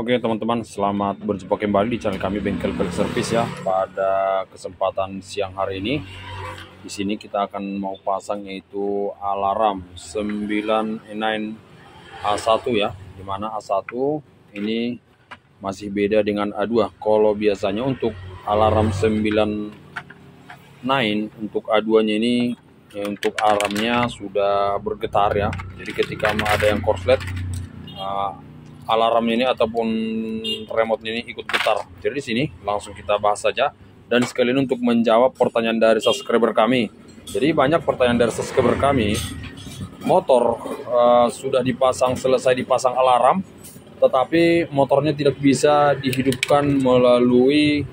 Oke teman-teman, selamat berjumpa kembali di channel kami Bengkel Pelek Service ya. Pada kesempatan siang hari ini, di sini kita akan mau pasang yaitu alarm 9A1 ya. Dimana A1 ini masih beda dengan A2. Kalau biasanya untuk alarm 9 untuk A2-nya ini untuk alarmnya sudah bergetar ya. Jadi ketika ada yang korslet, alarmnya ini ataupun remote ini ikut getar. Jadi di sini langsung kita bahas saja, dan sekalian untuk menjawab pertanyaan dari subscriber kami. Jadi banyak pertanyaan dari subscriber kami, motor sudah selesai dipasang alarm, tetapi motornya tidak bisa dihidupkan melalui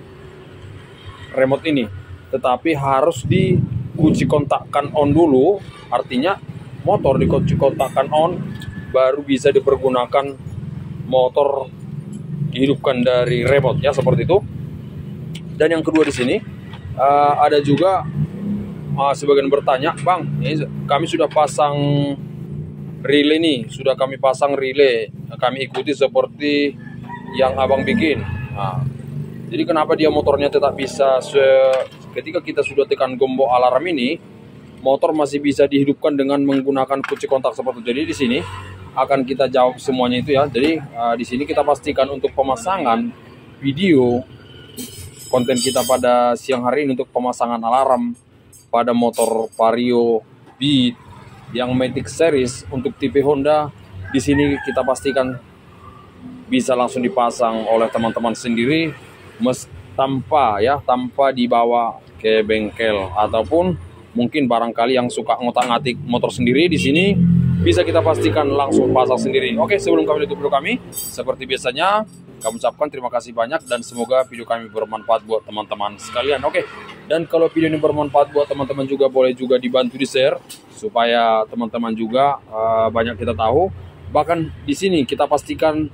remote ini, tetapi harus dikunci kontakkan on dulu. Artinya motor dikunci kontakkan on baru bisa dipergunakan motor dihidupkan dari remote ya, seperti itu. Dan yang kedua di sini ada juga sebagian bertanya, Bang, ini kami sudah pasang relay nih, kami ikuti seperti yang Abang bikin. Jadi kenapa dia motornya tetap bisa ketika kita sudah tekan gembok alarm ini, motor masih bisa dihidupkan dengan menggunakan kunci kontak seperti itu. Jadi di sini akan kita jawab semuanya itu ya. Jadi di sini kita pastikan untuk pemasangan video konten kita pada siang hari ini untuk pemasangan alarm pada motor Vario Beat yang Matic Series untuk tipe Honda. Di sini kita pastikan bisa langsung dipasang oleh teman-teman sendiri, tanpa dibawa ke bengkel, ataupun mungkin barangkali yang suka ngotak-ngatik motor sendiri, di sini bisa kita pastikan langsung pasang sendiri. Oke, sebelum kami tutup video kami, seperti biasanya kami ucapkan terima kasih banyak dan semoga video kami bermanfaat buat teman-teman sekalian. Oke, dan kalau video ini bermanfaat buat teman-teman juga, boleh juga dibantu di-share supaya teman-teman juga banyak kita tahu. Bahkan di sini kita pastikan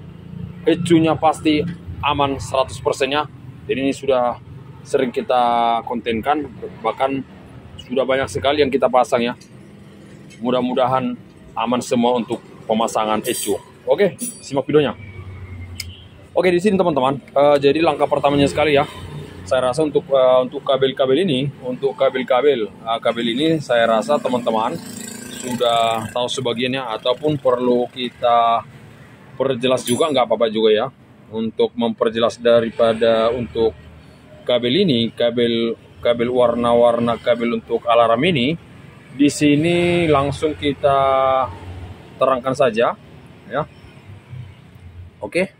ECU-nya pasti aman 100% ya. Jadi ini sudah sering kita kontenkan, bahkan sudah banyak sekali yang kita pasang ya. Mudah-mudahan aman semua untuk pemasangan ECU. Oke, simak videonya. Oke, di sini teman-teman, jadi langkah pertamanya sekali ya, saya rasa untuk kabel-kabel ini, kabel ini saya rasa teman-teman sudah tahu sebagiannya, ataupun perlu kita perjelas juga, nggak apa-apa juga ya, untuk memperjelas daripada untuk kabel ini, kabel warna-warna kabel untuk alarm ini. Di sini langsung kita terangkan saja ya. Oke.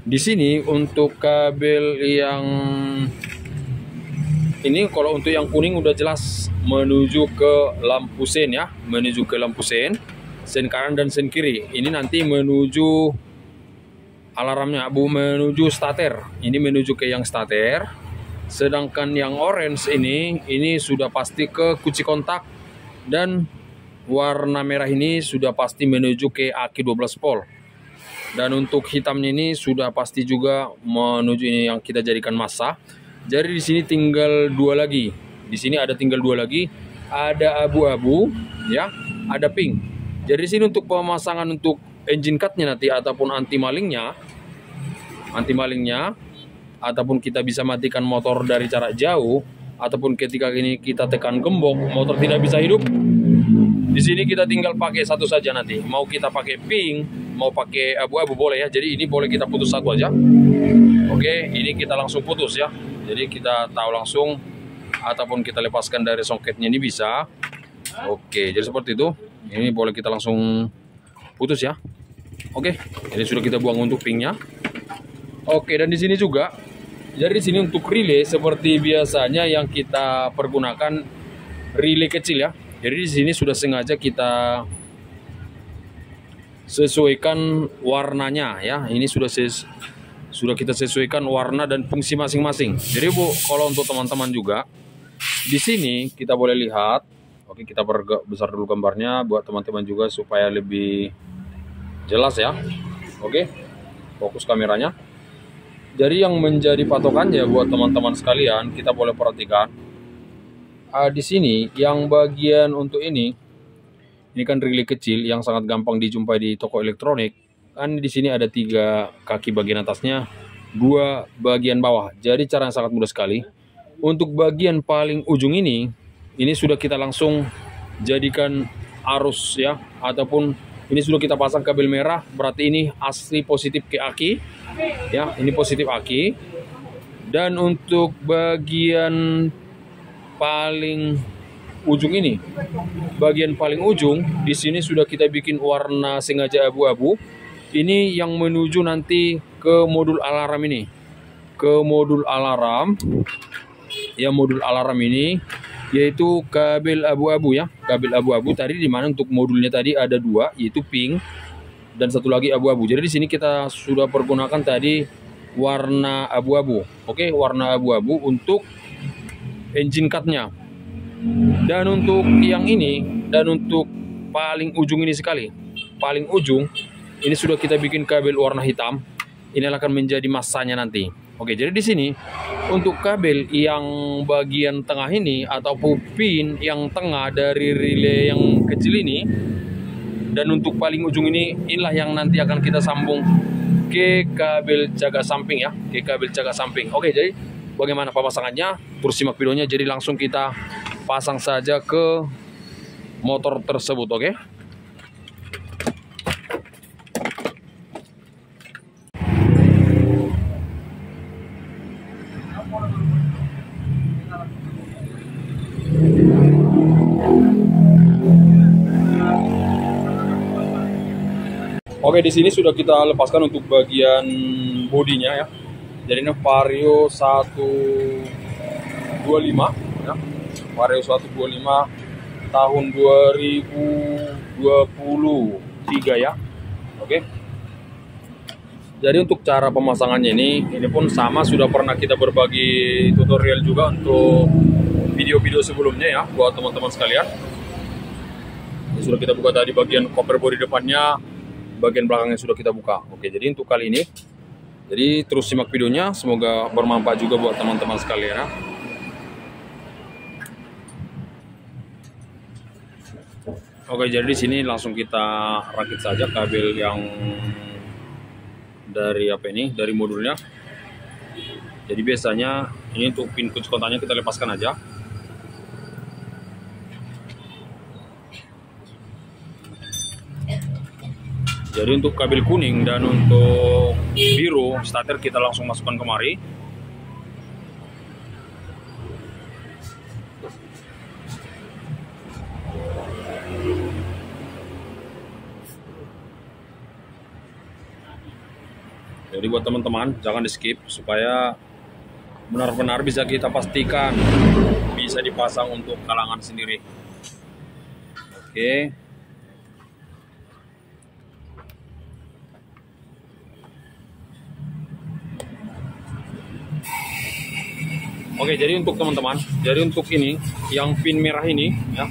Di sini untuk kabel yang ini, kalau untuk yang kuning udah jelas menuju ke lampu sen ya, sen kanan dan sen kiri. Ini nanti menuju alarmnya, menuju starter. Ini menuju ke yang starter. Sedangkan yang orange ini sudah pasti ke kunci kontak, dan warna merah ini sudah pasti menuju ke aki 12 volt. Dan untuk hitamnya ini sudah pasti juga menuju ini yang kita jadikan massa. Jadi di sini tinggal dua lagi. Di sini tinggal dua lagi. Ada abu-abu ya, ada pink. Jadi di sini untuk pemasangan untuk engine cutnya nanti, ataupun anti malingnya, ataupun kita bisa matikan motor dari jarak jauh, ataupun ketika ini kita tekan gembok motor tidak bisa hidup. Di sini kita tinggal pakai satu saja nanti. Mau kita pakai pink, mau pakai abu-abu boleh ya. Jadi ini boleh kita putus satu aja. Oke, ini kita langsung putus ya. Jadi kita tahu langsung, ataupun kita lepaskan dari soketnya ini bisa. Oke, jadi seperti itu. Ini boleh kita langsung putus ya. Oke, jadi sudah kita buang untuk pinknya. Oke, dan di sini juga, jadi di sini untuk relay seperti biasanya yang kita pergunakan relay kecil ya. Jadi di sini sudah sengaja kita sesuaikan warnanya ya. Ini sudah kita sesuaikan warna dan fungsi masing-masing. Jadi kalau untuk teman-teman juga di sini kita boleh lihat. Oke, kita besar dulu gambarnya buat teman-teman juga supaya lebih jelas ya. Oke, fokus kameranya. Jadi yang menjadi patokannya buat teman-teman sekalian, kita boleh perhatikan di sini yang bagian untuk ini kan relay kecil yang sangat gampang dijumpai di toko elektronik. kan di sini ada 3 kaki bagian atasnya, 2 bagian bawah. Jadi cara yang sangat mudah sekali. Untuk bagian paling ujung ini sudah kita langsung jadikan arus ya, ataupun ini sudah kita pasang kabel merah, berarti ini asli positif ke aki ya, ini positif aki. Dan untuk bagian paling ujung ini, bagian paling ujung di sini sudah kita bikin warna sengaja abu-abu. Ini yang menuju nanti ke modul alarm ini, ke modul alarm ya. Modul alarm ini yaitu kabel abu-abu ya, kabel abu-abu tadi, di mana untuk modulnya tadi ada 2, yaitu pink dan satu lagi abu-abu. Jadi di sini kita sudah pergunakan tadi warna abu-abu. Oke, warna abu-abu untuk engine cutnya. Dan untuk yang ini, dan untuk paling ujung ini sekali, paling ujung ini sudah kita bikin kabel warna hitam. Ini akan menjadi masanya nanti. Oke, jadi di sini untuk kabel yang bagian tengah ini ataupun pin yang tengah dari relay yang kecil ini, dan untuk paling ujung ini, inilah yang nanti akan kita sambung ke kabel jaga samping ya, ke kabel jaga samping. Oke, jadi bagaimana pemasangannya? Terus simak videonya. Jadi langsung kita pasang saja ke motor tersebut. Oke. Oke, di sini sudah kita lepaskan untuk bagian bodinya ya. Jadi ini Vario 125 ya. Vario 125 tahun 2023 ya. Oke. Jadi untuk cara pemasangannya ini pun sama, sudah pernah kita berbagi tutorial juga untuk video-video sebelumnya ya, buat teman-teman sekalian. Ini sudah kita buka tadi bagian cover body depannya, bagian belakangnya sudah kita buka. Oke, jadi untuk kali ini, jadi terus simak videonya, semoga bermanfaat juga buat teman-teman sekalian ya. Oke, jadi di sini langsung kita rakit saja kabel yang dari dari modulnya. Jadi biasanya ini untuk pin kunci kontaknya kita lepaskan aja. Jadi untuk kabel kuning dan untuk biru starter kita langsung masukkan kemari. Jadi buat teman-teman jangan di skip, supaya benar-benar bisa kita pastikan bisa dipasang untuk kalangan sendiri. Oke. Oke, jadi untuk teman-teman, jadi untuk ini yang pin merah ini ya,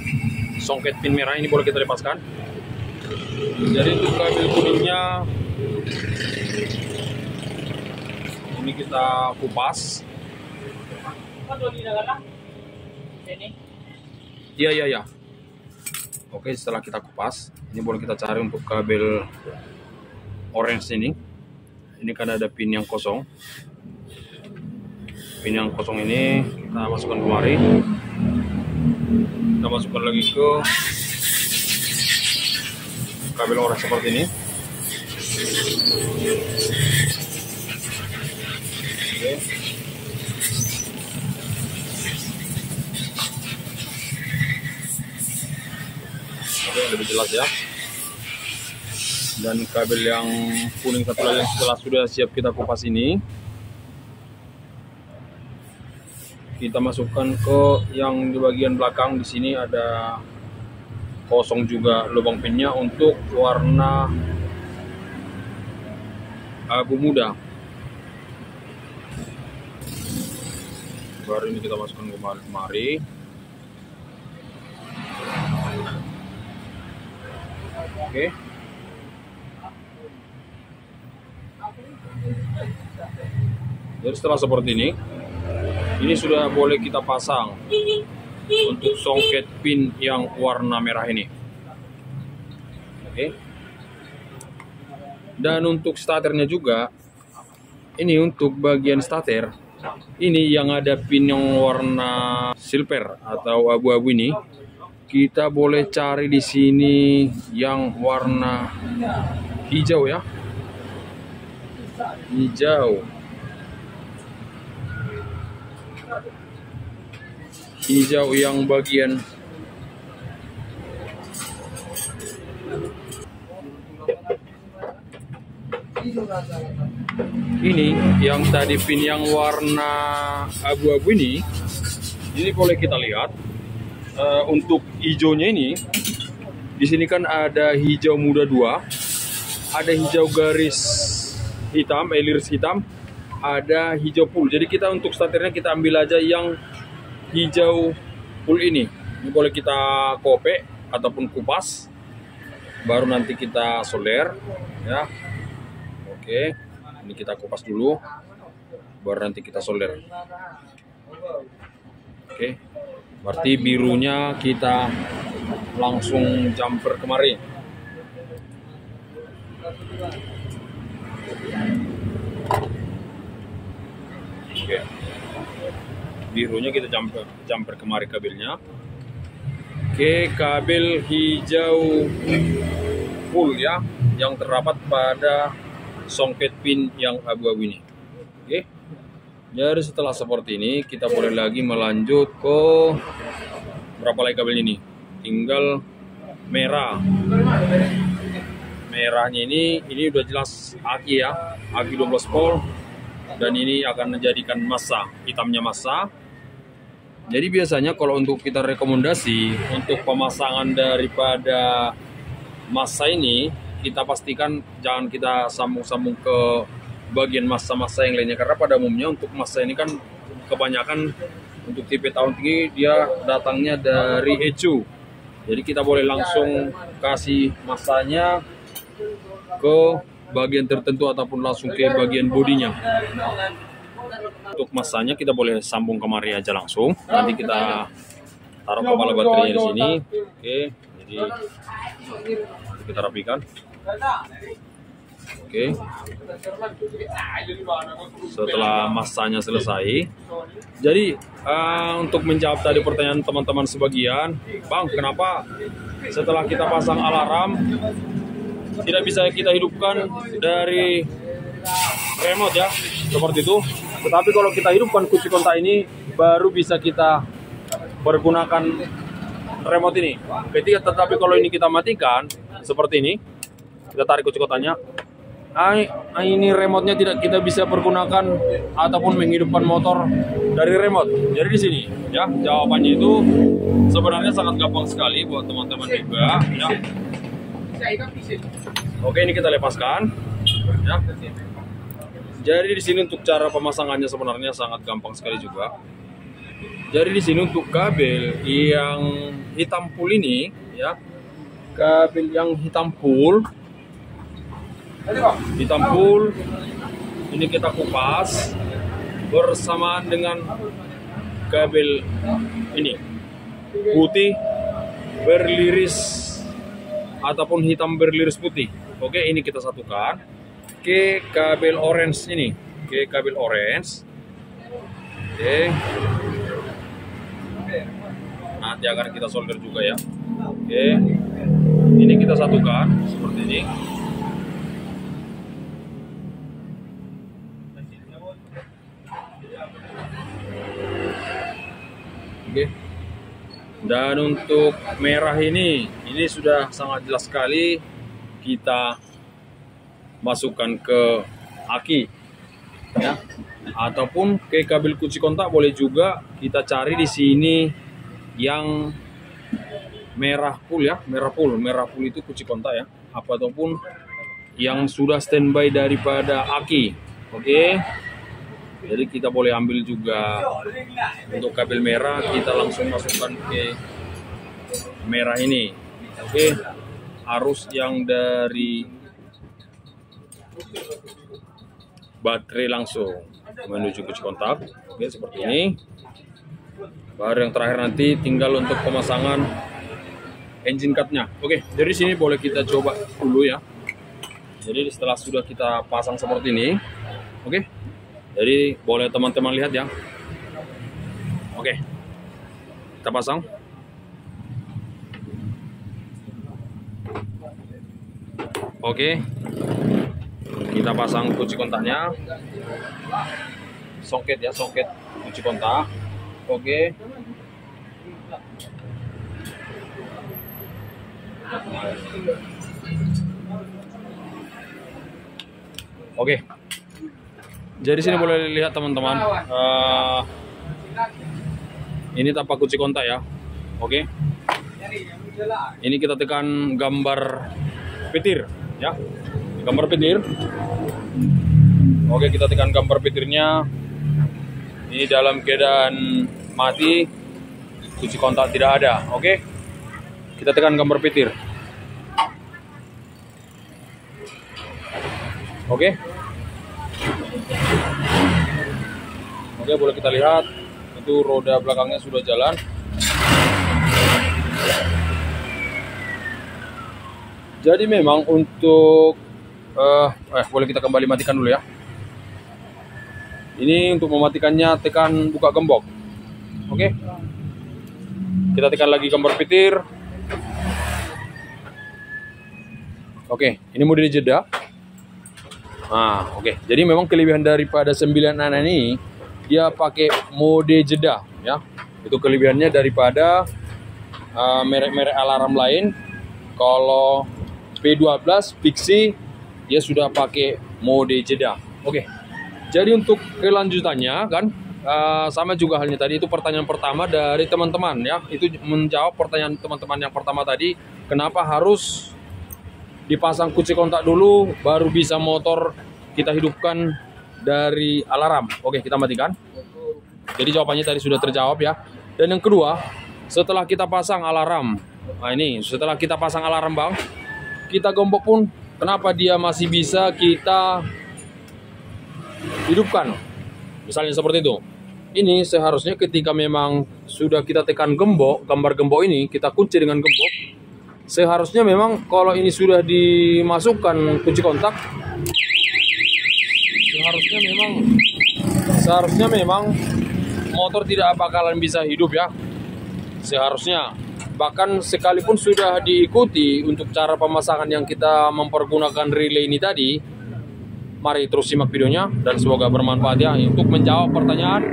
songket pin merah ini boleh kita lepaskan. Jadi untuk kabel kuningnya ini kita kupas. Iya. Oke, setelah kita kupas, ini boleh kita cari untuk kabel orange ini. Ini kan ada pin yang kosong. Pin yang kosong ini kita masukkan kemari. Kita masukkan lagi ke kabel orange seperti ini. Oke, lebih jelas ya. Dan kabel yang kuning satu lagi setelah sudah siap kita kupas ini, kita masukkan ke yang di bagian belakang. Di sini ada kosong juga lubang pinnya untuk warna abu muda. Baru ini kita masukkan kemari. Oke. Jadi setelah seperti ini sudah boleh kita pasang untuk songket pin yang warna merah ini. Oke. Dan untuk starternya juga, ini untuk bagian starter, ini yang ada pin yang warna silver atau abu-abu ini, kita boleh cari di sini yang warna hijau ya. Hijau yang bagian ini, yang tadi pin yang warna abu-abu ini boleh kita lihat. Untuk hijaunya ini, di sini kan ada hijau muda 2, ada hijau garis hitam, eliris hitam, ada hijau full. Jadi kita untuk starternya kita ambil aja yang hijau full ini. Ini boleh kita kope ataupun kupas, baru nanti kita solder ya. Oke, ini kita kupas dulu, baru nanti kita solder. Oke, berarti birunya kita langsung jumper kemari. Oke, birunya kita jumper kemari kabelnya. Oke, kabel hijau full ya, yang terdapat pada songket pin yang abu-abu ini. Oke, jadi setelah seperti ini, kita boleh lagi melanjut ke berapa lagi kabel ini. Tinggal merah. Merahnya ini udah jelas aki ya, aki 12 volt. Dan ini akan menjadikan massa, hitamnya massa. Jadi biasanya kalau untuk kita rekomendasi untuk pemasangan daripada massa ini, kita pastikan jangan kita sambung-sambung ke bagian massa-massa yang lainnya, karena pada umumnya untuk massa ini kan kebanyakan untuk tipe tahun tinggi dia datangnya dari ECU. Jadi kita boleh langsung kasih massanya ke bagian tertentu ataupun langsung ke bagian bodinya. Untuk massanya kita boleh sambung kemari aja langsung. Nanti kita taruh kepala baterainya di sini. Oke, jadi kita rapikan. Oke, setelah massanya selesai, jadi untuk menjawab tadi pertanyaan teman-teman sebagian, Bang, kenapa setelah kita pasang alarm tidak bisa kita hidupkan dari remote ya, seperti itu. Tetapi kalau kita hidupkan kunci kontak ini, baru bisa kita pergunakan remote ini. Tetapi kalau ini kita matikan seperti ini, kita tarik kunci kontaknya, ini remote-nya tidak kita bisa pergunakan ataupun menghidupkan motor dari remote. Jadi di sini ya, jawabannya itu sebenarnya sangat gampang sekali buat teman-teman juga ya. Oke, ini kita lepaskan ya. Jadi di sini untuk cara pemasangannya sebenarnya sangat gampang sekali juga. Jadi di sini untuk kabel yang hitam full ini ya, kabel yang hitam full ini kita kupas bersamaan dengan kabel ini putih berliris ataupun hitam berliris putih. Oke, ini kita satukan ke kabel orange ini, ke kabel orange. Oke, nanti akan kita solder juga ya. Oke, ini kita satukan seperti ini. Oke, dan untuk merah ini sudah sangat jelas sekali kita masukkan ke aki ya, ataupun ke kabel kunci kontak. Boleh juga kita cari di sini yang merah full ya, merah full itu kunci kontak ya, ataupun yang sudah standby daripada aki. Oke, jadi kita boleh ambil juga untuk kabel merah, kita langsung masukkan ke merah ini. Oke, arus yang dari baterai langsung menuju kunci kontak. Oke, seperti ini. Baru yang terakhir nanti tinggal untuk pemasangan engine cutnya. Oke, dari sini boleh kita coba dulu ya. Jadi setelah sudah kita pasang seperti ini, oke. Jadi boleh teman-teman lihat ya. Oke. Kita pasang. Oke. Kita pasang kunci kontaknya. Soket ya, soket kunci kontak. Oke. Oke. Jadi sini boleh lihat teman-teman. Ini tanpa kunci kontak ya. Oke. Ini kita tekan gambar petir ya. Gambar petir. Oke, kita tekan gambar petirnya. Ini dalam keadaan mati, kunci kontak tidak ada. Oke, kita tekan gambar petir. Oke, boleh kita lihat itu roda belakangnya sudah jalan. Jadi memang untuk boleh kita kembali matikan dulu ya. Ini untuk mematikannya tekan buka gembok. Oke. Kita tekan lagi gambar petir. Oke, ini mode jeda. Nah, oke. Jadi memang kelebihan daripada 9 ini dia pakai mode jeda ya. Itu kelebihannya daripada merek-merek alarm lain. Kalau P12 Pixie dia sudah pakai mode jeda. Oke. Jadi untuk kelanjutannya kan sama juga halnya tadi, itu pertanyaan pertama dari teman-teman ya. Itu menjawab pertanyaan teman-teman yang pertama tadi, kenapa harus dipasang kunci kontak dulu baru bisa motor kita hidupkan dari alarm. Oke, kita matikan. Jadi jawabannya tadi sudah terjawab ya. Dan yang kedua, setelah kita pasang alarm, nah ini setelah kita pasang alarm bang, kita gembok pun kenapa dia masih bisa kita hidupkan, misalnya seperti itu. Ini seharusnya ketika memang sudah kita tekan gembok, gambar gembok ini kita kunci dengan gembok, seharusnya memang kalau ini sudah dimasukkan kunci kontak, seharusnya memang motor tidak bakalan bisa hidup ya. Seharusnya bahkan sekalipun sudah diikuti untuk cara pemasangan yang kita mempergunakan relay ini tadi. Mari terus simak videonya dan semoga bermanfaat ya untuk menjawab pertanyaan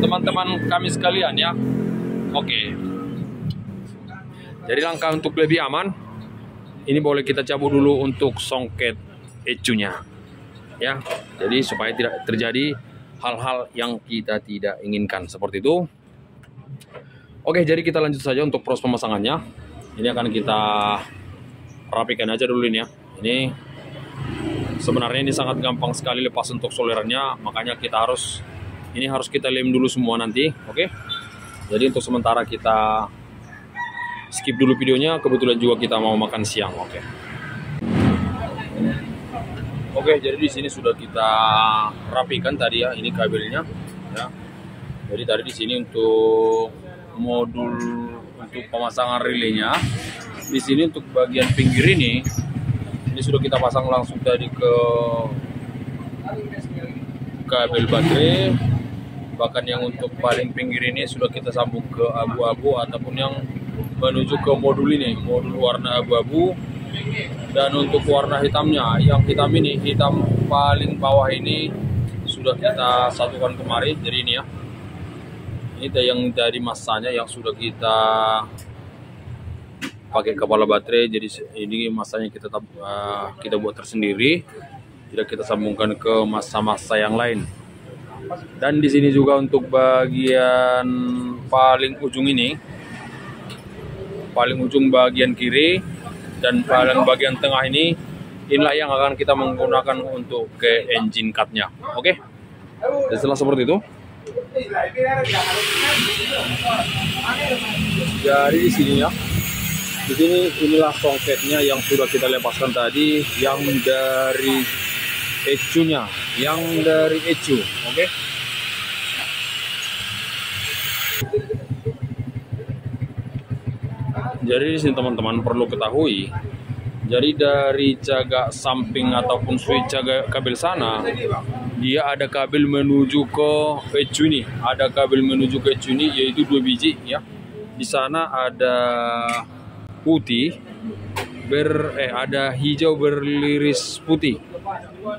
teman-teman kami sekalian ya. Oke. Jadi langkah untuk lebih aman, ini boleh kita cabut dulu untuk soket ecunya ya. Jadi supaya tidak terjadi hal-hal yang kita tidak inginkan seperti itu. Oke, jadi kita lanjut saja untuk proses pemasangannya. Ini akan kita rapikan aja dulu ini ya. Ini sebenarnya ini sangat gampang sekali lepas untuk solerannya, makanya kita harus kita lem dulu semua nanti. Oke. Jadi untuk sementara kita skip dulu videonya, kebetulan juga kita mau makan siang. Oke, jadi di sini sudah kita rapikan tadi ya, ini kabelnya ya. Jadi tadi di sini untuk modul untuk pemasangan relaynya, di sini untuk bagian pinggir ini sudah kita pasang langsung tadi ke kabel baterai. Bahkan yang untuk paling pinggir ini sudah kita sambung ke abu-abu ataupun yang menuju ke modul ini, modul warna abu-abu. Dan untuk warna hitamnya, yang hitam ini, hitam paling bawah ini sudah kita satukan kemari. Jadi ini ya, ini yang dari masanya yang sudah kita pakai kepala baterai. Jadi ini masanya kita buat tersendiri, tidak kita sambungkan ke masa-masa yang lain. Dan di sini juga untuk bagian paling ujung ini, paling ujung bagian kiri dan paling bagian tengah ini, inilah yang akan kita menggunakan untuk ke engine cutnya. Oke. Dan setelah seperti itu, jadi di sini ya, di sini inilah soketnya yang sudah kita lepaskan tadi, yang dari ecunya, yang dari ecu. Oke. Jadi di sini teman-teman perlu ketahui, Jadi dari jaga samping ataupun switch jaga kabel sana, dia ada kabel menuju ke ECU ini. Ada kabel menuju ke ECU ini, yaitu 2 biji ya. Di sana ada putih ada hijau berliris putih.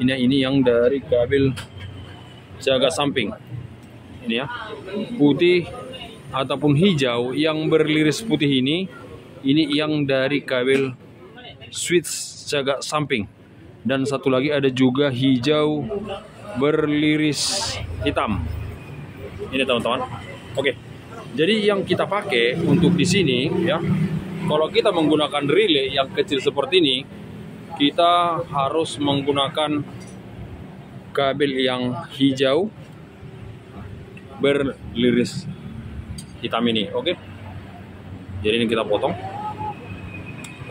Ini yang dari kabel jaga samping. Ini ya. Putih ataupun hijau yang berliris putih ini yang dari kabel switch jaga samping. Dan satu lagi ada juga hijau berliris hitam. Ini teman-teman. Oke. Jadi yang kita pakai untuk di sini ya, kalau kita menggunakan relay yang kecil seperti ini, kita harus menggunakan kabel yang hijau berliris hitam ini. Oke. Jadi ini kita potong.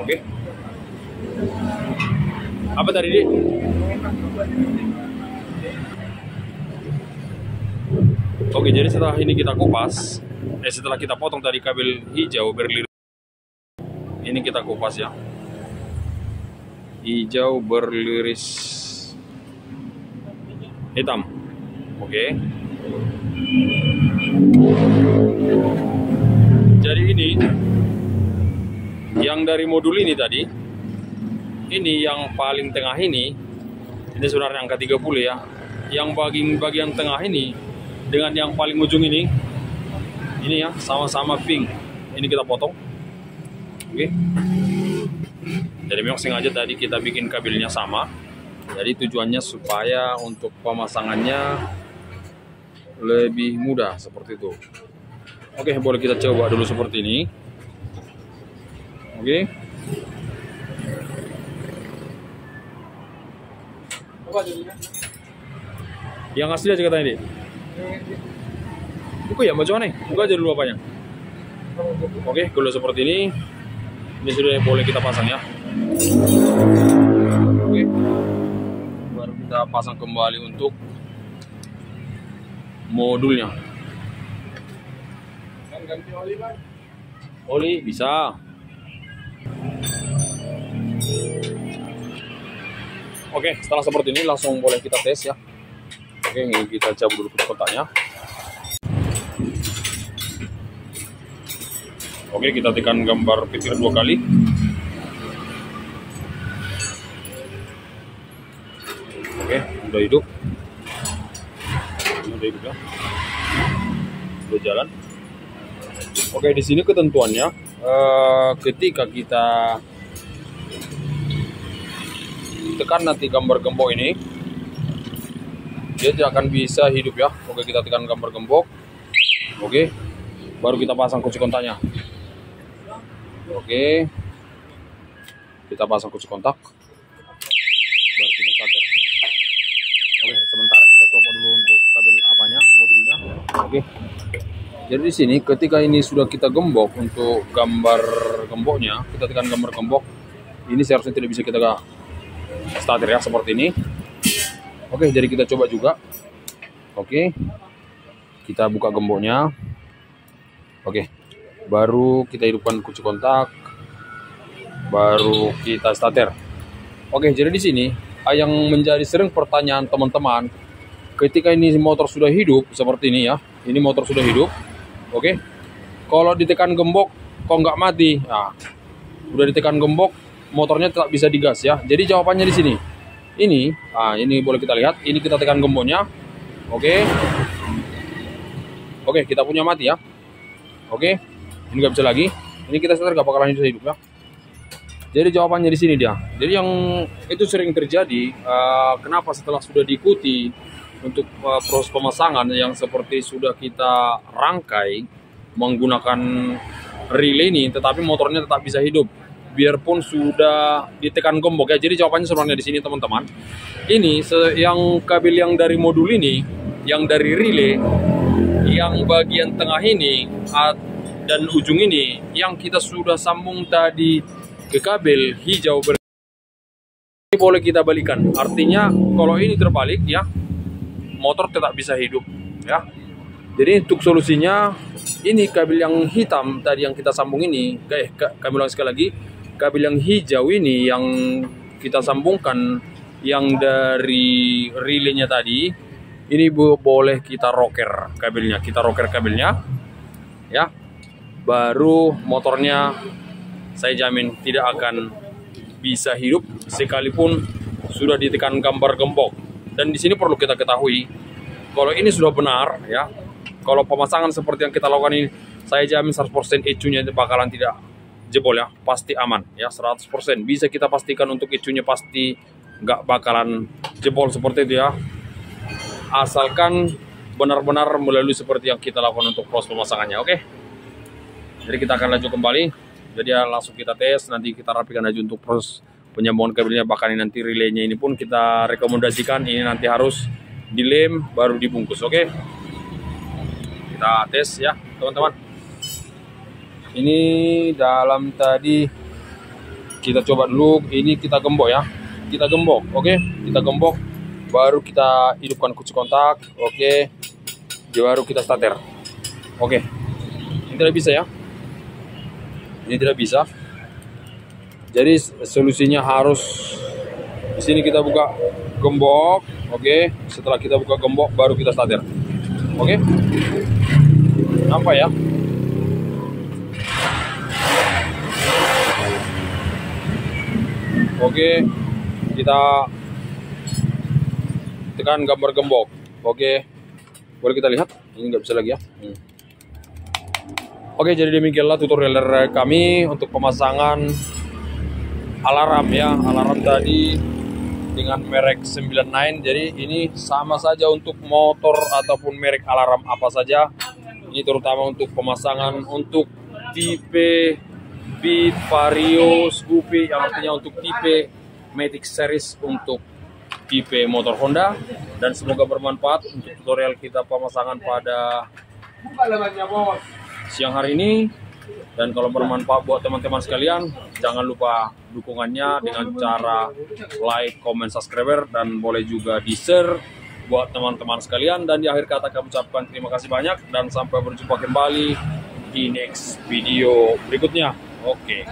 Oke. Apa tadi, Dik? Oke, jadi setelah ini kita kupas, setelah kita potong tadi kabel hijau berliris, ini kita kupas ya. Hijau berliris hitam. Oke. Jadi ini yang dari modul ini tadi, ini yang paling tengah ini sebenarnya angka 30 ya. Yang bagian tengah ini dengan yang paling ujung ini ya sama-sama pink. Ini kita potong. Oke. Jadi memang sengaja tadi kita bikin kabelnya sama. Jadi tujuannya supaya untuk pemasangannya lebih mudah seperti itu. Oke, boleh kita coba dulu seperti ini. Oke. Yang asli aja katanya, Dik. Buku ya, macam mana? Buka aja dulu apanya. Oke, kalau seperti ini sudah boleh kita pasang ya. Oke. Baru kita pasang kembali untuk modulnya. Ganti oli, Bang. Oli bisa. Oke, setelah seperti ini langsung boleh kita tes ya. Oke, ini kita cabut dulu kotaknya. Oke, kita tekan gambar petir 2 kali. Oke, udah hidup. Udah hidup ya. Udah jalan. Oke, di sini ketentuannya ketika kita tekan nanti gambar gembok ini, dia tidak akan bisa hidup ya. Oke, kita tekan gambar gembok. Oke, baru kita pasang kunci kontaknya. Oke, kita pasang kunci kontak, baru kita starter. Oke, sementara kita coba dulu untuk kabel apanya, modulnya. Oke, jadi di sini ketika ini sudah kita gembok untuk gambar gemboknya, kita tekan gambar gembok, ini seharusnya tidak bisa kita starter ya, seperti ini. Oke, jadi kita coba juga. Oke, kita buka gemboknya. Oke, baru kita hidupkan kunci kontak, baru kita starter. Oke, jadi di sini yang menjadi sering pertanyaan teman-teman, ketika ini motor sudah hidup seperti ini ya, ini motor sudah hidup. Oke, kalau ditekan gembok kok nggak mati? Nah, udah ditekan gembok, motornya tetap bisa digas ya. Jadi jawabannya di sini. Ini boleh kita lihat. Ini kita tekan gemboknya. Oke. Oke, kita punya mati ya. Oke, ini nggak bisa lagi. Ini kita starter nggak bakalan bisa hidup ya. Jadi jawabannya di sini dia. Jadi yang itu sering terjadi. Kenapa setelah sudah diikuti untuk proses pemasangan yang seperti sudah kita rangkai menggunakan relay ini, tetapi motornya tetap bisa hidup biarpun sudah ditekan gembok ya. Jadi jawabannya sebenarnya di sini teman-teman. Ini yang kabel yang dari modul ini, yang dari relay, yang bagian tengah ini dan ujung ini yang kita sudah sambung tadi ke kabel hijau ini boleh kita balikan. Artinya kalau ini terbalik ya, motor tetap bisa hidup ya. Jadi untuk solusinya, ini kabel yang hitam tadi yang kita sambung ini, kami ulang sekali lagi, kabel yang hijau ini yang kita sambungkan yang dari relaynya tadi, ini boleh kita rocker kabelnya, ya. Baru motornya saya jamin tidak akan bisa hidup sekalipun sudah ditekan gambar gembok. Dan di sini perlu kita ketahui, kalau ini sudah benar ya, kalau pemasangan seperti yang kita lakukan ini, saya jamin 100% ECU-nya bakalan tidak jebol ya, pasti aman ya, 100%. Bisa kita pastikan untuk ECU-nya pasti nggak bakalan jebol seperti itu ya, asalkan benar-benar melalui seperti yang kita lakukan untuk proses pemasangannya. Oke, jadi kita akan lanjut kembali. Jadi ya, langsung kita tes, nanti kita rapikan aja untuk proses penyambungan kabelnya. Bahkan nanti relaynya ini pun kita rekomendasikan ini nanti harus dilem baru dibungkus. Oke, kita tes ya teman-teman. Ini dalam tadi kita coba dulu, ini kita gembok ya, kita gembok. Oke, kita gembok, baru kita hidupkan kunci kontak. Oke, baru kita starter. Oke, ini tidak bisa ya, ini tidak bisa. Jadi solusinya harus di sini kita buka gembok. Oke, setelah kita buka gembok baru kita starter. Oke, nampak ya. Oke, kita tekan gambar gembok. Oke, boleh kita lihat, ini nggak bisa lagi ya. Oke, jadi demikianlah tutorial dari kami untuk pemasangan alarm ya. Alarm tadi dengan merek 99. Jadi ini sama saja untuk motor ataupun merek alarm apa saja. Ini terutama untuk pemasangan untuk tipe Beat, Vario, Scoopy, yang artinya untuk tipe Matic Series untuk tipe motor Honda. Dan semoga bermanfaat untuk tutorial kita pemasangan pada siang hari ini. Dan kalau bermanfaat buat teman-teman sekalian, jangan lupa dukungannya dengan cara like, comment, subscriber, dan boleh juga di-share buat teman-teman sekalian. Dan di akhir kata kami ucapkan terima kasih banyak dan sampai berjumpa kembali di next video berikutnya. Oke.